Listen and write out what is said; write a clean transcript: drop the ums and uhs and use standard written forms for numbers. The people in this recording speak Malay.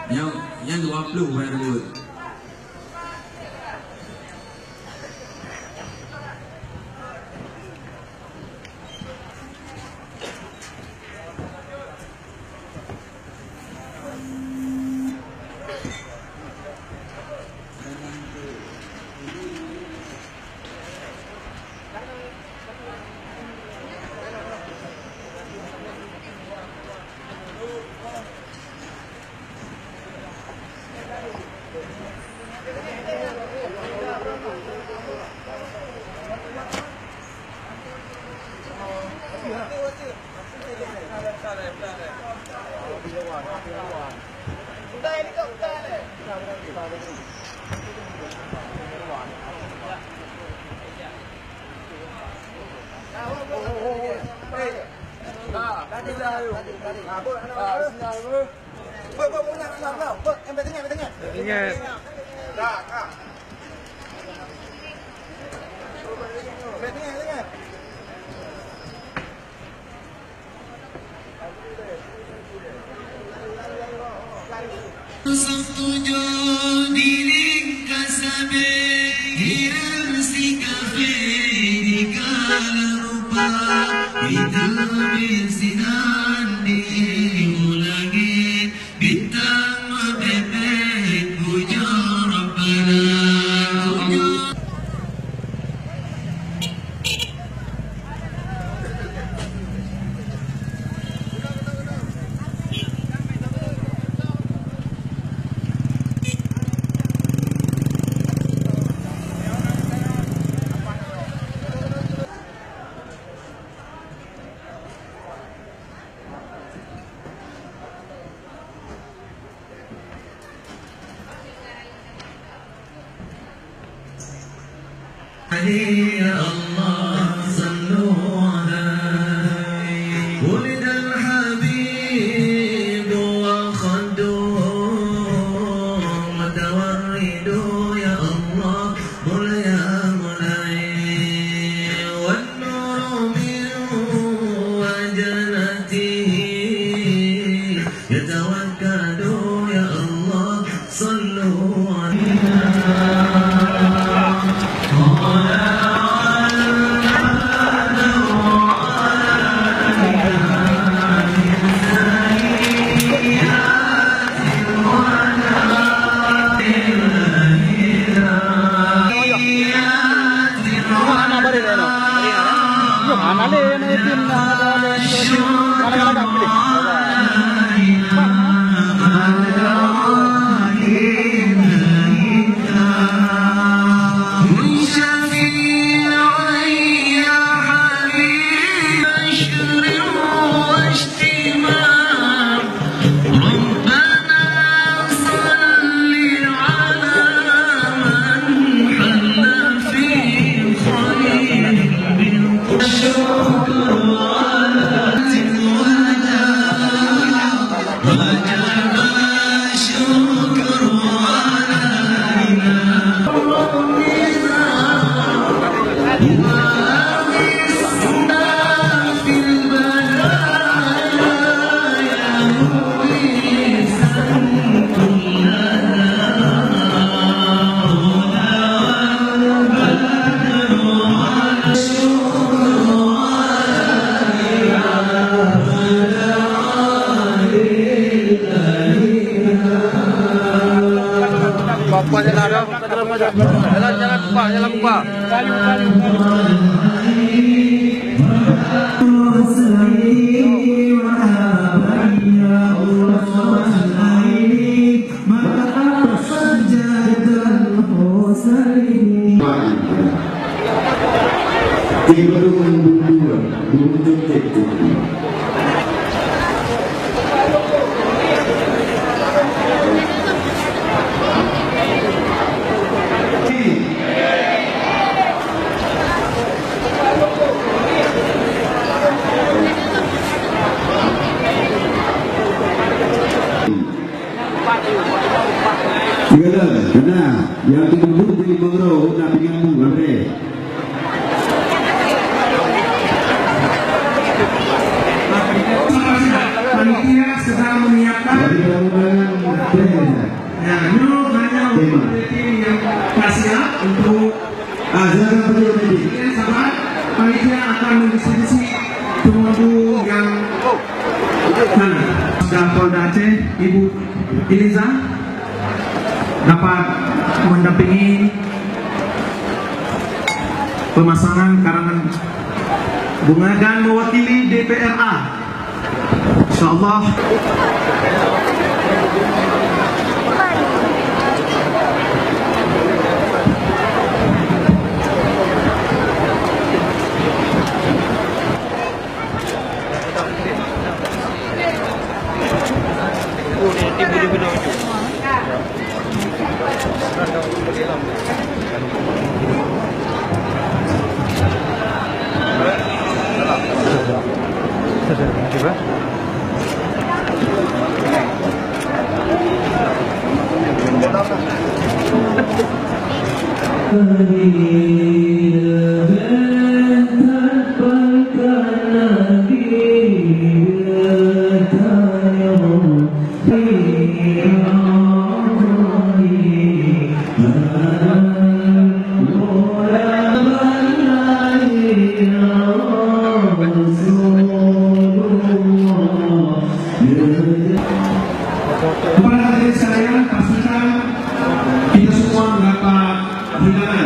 Yang 20 bayar dulu. يا الله صلوا عليه ولد الحبيب وخدوم متورد يا الله قل يا مولاي والنور من وجنته يتوكل يا الله صلوا عليه Jangan lupa. Benar, yang tunggu di bawah nak pinjam berapa? Panitia sedang menyiapkan Nah, ini hanya untuk tim yang siap untuk Silakan beliau tadi. kemudian sahabat panitia akan mendistribusi tumbuh yang dan Polda Aceh Ibu Iliza dapat mendampingi pemasangan karangan bunga dan mewakili DPRA. Insyaallah. Kepada hadirin sekalian, pastikan kita semua mendapat hidangan.